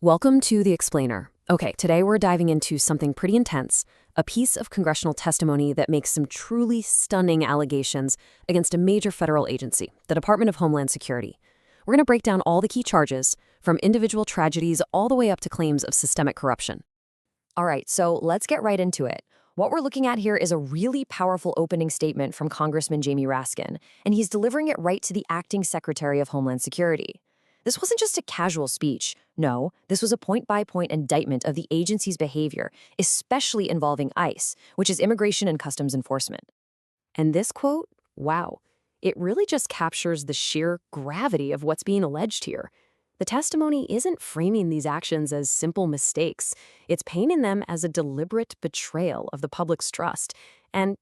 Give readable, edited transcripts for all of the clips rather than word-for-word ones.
Welcome to The Explainer. Okay, today we're diving into something pretty intense, a piece of congressional testimony that makes some truly stunning allegations against a major federal agency, the Department of Homeland Security. We're going to break down all the key charges, from individual tragedies all the way up to claims of systemic corruption. All right, so let's get right into it. What we're looking at here is a really powerful opening statement from Congressman Jamie Raskin, and he's delivering it right to the acting Secretary of Homeland Security. This wasn't just a casual speech. No, this was a point-by-point indictment of the agency's behavior, especially involving ICE, which is Immigration and Customs Enforcement. And this quote, wow, it really just captures the sheer gravity of what's being alleged here. The testimony isn't framing these actions as simple mistakes. It's painting them as a deliberate betrayal of the public's trust. And,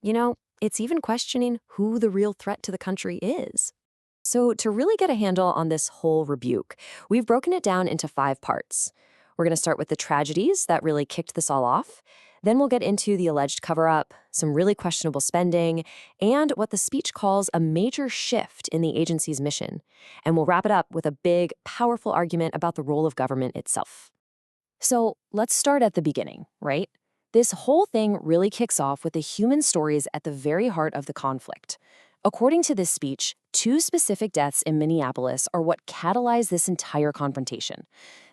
it's even questioning who the real threat to the country is. So to really get a handle on this whole rebuke, we've broken it down into 5 parts. We're going to start with the tragedies that really kicked this all off. Then we'll get into the alleged cover-up, some really questionable spending, and what the speech calls a major shift in the agency's mission. And we'll wrap it up with a big, powerful argument about the role of government itself. So let's start at the beginning, right? This whole thing really kicks off with the human stories at the very heart of the conflict. According to this speech, 2 specific deaths in Minneapolis are what catalyzed this entire confrontation.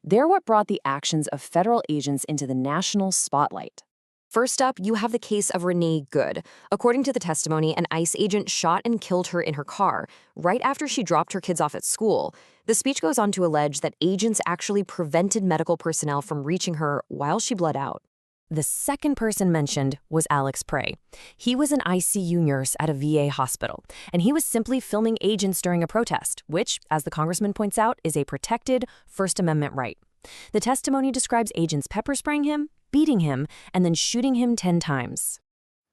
They're what brought the actions of federal agents into the national spotlight. First up, you have the case of Renee Good. According to the testimony, an ICE agent shot and killed her in her car right after she dropped her kids off at school. The speech goes on to allege that agents actually prevented medical personnel from reaching her while she bled out. The second person mentioned was Alex Prey. He was an ICU nurse at a VA hospital, and he was simply filming agents during a protest, which, as the congressman points out, is a protected First Amendment right. The testimony describes agents pepper spraying him, beating him, and then shooting him 10 times.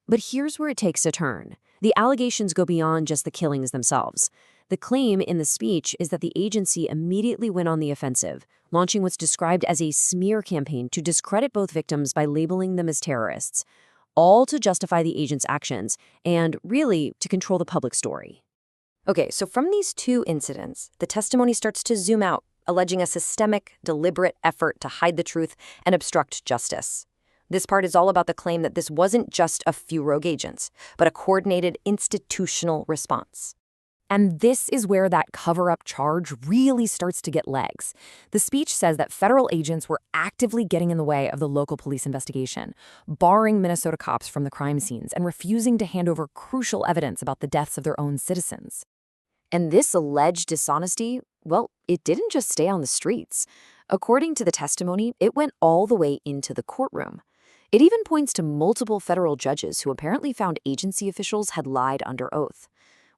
But here's where it takes a turn. The allegations go beyond just the killings themselves. The claim in the speech is that the agency immediately went on the offensive, launching what's described as a smear campaign to discredit both victims by labeling them as terrorists, all to justify the agent's actions and, really, to control the public story. Okay, so from these 2 incidents, the testimony starts to zoom out, alleging a systemic, deliberate effort to hide the truth and obstruct justice. This part is all about the claim that this wasn't just a few rogue agents, but a coordinated institutional response. And this is where that cover-up charge really starts to get legs. The speech says that federal agents were actively getting in the way of the local police investigation, barring Minnesota cops from the crime scenes and refusing to hand over crucial evidence about the deaths of their own citizens. And this alleged dishonesty, well, it didn't just stay on the streets. According to the testimony, it went all the way into the courtroom. It even points to multiple federal judges who apparently found agency officials had lied under oath.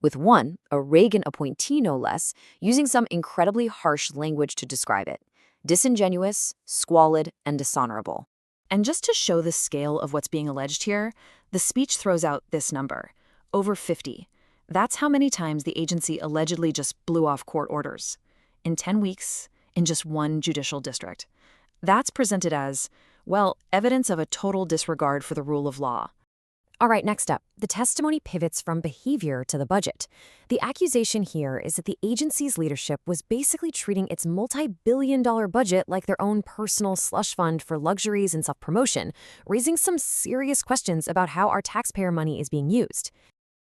With one, a Reagan appointee no less, using some incredibly harsh language to describe it: disingenuous, squalid, and dishonorable. And just to show the scale of what's being alleged here, the speech throws out this number, over 50. That's how many times the agency allegedly just blew off court orders. In 10 weeks, in just one judicial district. That's presented as, well, evidence of a total disregard for the rule of law. All right, next up, the testimony pivots from behavior to the budget. The accusation here is that the agency's leadership was basically treating its multi-billion-dollar budget like their own personal slush fund for luxuries and self-promotion, raising some serious questions about how our taxpayer money is being used.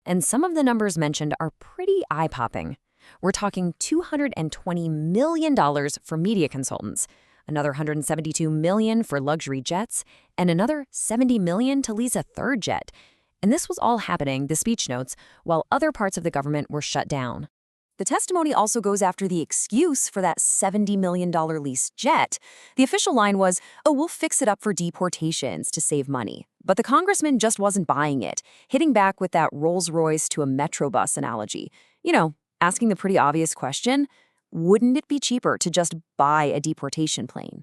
And some of the numbers mentioned are pretty eye-popping. We're talking $220 million for media consultants, another $172 million for luxury jets, and another $70 million to lease a 3rd jet. And this was all happening, the speech notes, while other parts of the government were shut down. The testimony also goes after the excuse for that $70 million leased jet. The official line was, oh, we'll fix it up for deportations to save money. But the congressman just wasn't buying it, hitting back with that Rolls-Royce to a Metrobus analogy. Asking the pretty obvious question, wouldn't it be cheaper to just buy a deportation plane?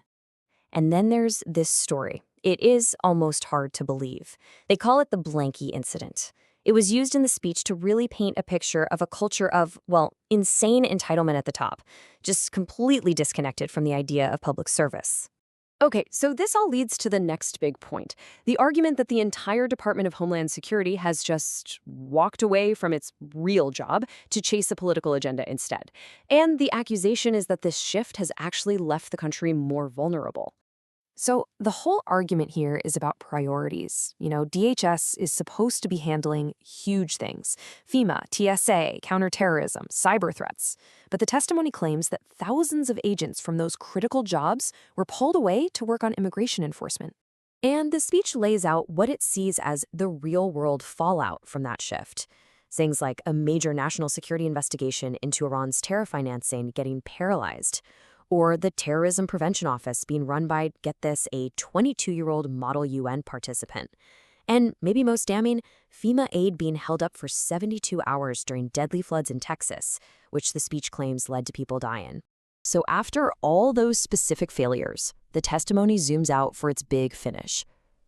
And then there's this story. It is almost hard to believe. They call it the Blanky incident. It was used in the speech to really paint a picture of a culture of, well, insane entitlement at the top, just completely disconnected from the idea of public service. Okay, so this all leads to the next big point, the argument that the entire Department of Homeland Security has just walked away from its real job to chase a political agenda instead. And the accusation is that this shift has actually left the country more vulnerable. So the whole argument here is about priorities. DHS is supposed to be handling huge things: FEMA, TSA, counterterrorism, cyber threats. But the testimony claims that thousands of agents from those critical jobs were pulled away to work on immigration enforcement. And the speech lays out what it sees as the real-world fallout from that shift. Things like a major national security investigation into Iran's terror financing getting paralyzed, or the Terrorism Prevention Office being run by, get this, a 22-year-old Model UN participant. And maybe most damning, FEMA aid being held up for 72 hours during deadly floods in Texas, which the speech claims led to people dying. So after all those specific failures, the testimony zooms out for its big finish.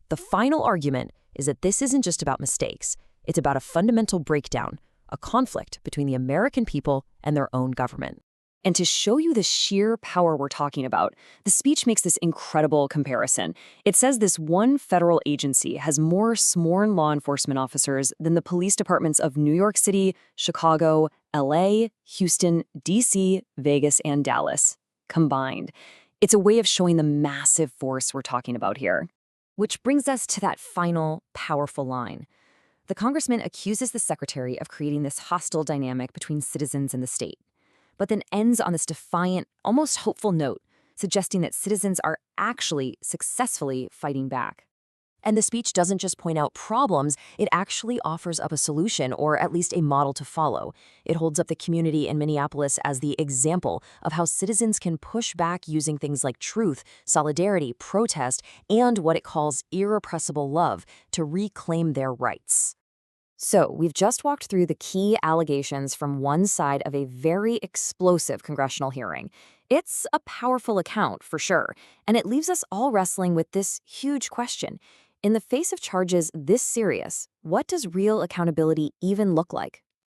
The final argument is that this isn't just about mistakes. It's about a fundamental breakdown, a conflict between the American people and their own government. And to show you the sheer power we're talking about, the speech makes this incredible comparison. It says this one federal agency has more sworn law enforcement officers than the police departments of New York City, Chicago, LA, Houston, DC, Vegas, and Dallas combined. It's a way of showing the massive force we're talking about here. Which brings us to that final, powerful line. The congressman accuses the secretary of creating this hostile dynamic between citizens and the state, but then ends on this defiant, almost hopeful note, suggesting that citizens are actually successfully fighting back. And the speech doesn't just point out problems, it actually offers up a solution, or at least a model to follow. It holds up the community in Minneapolis as the example of how citizens can push back using things like truth, solidarity, protest, and what it calls irrepressible love to reclaim their rights. So, we've just walked through the key allegations from one side of a very explosive congressional hearing. It's a powerful account, for sure, and it leaves us all wrestling with this huge question. In the face of charges this serious, what does real accountability even look like?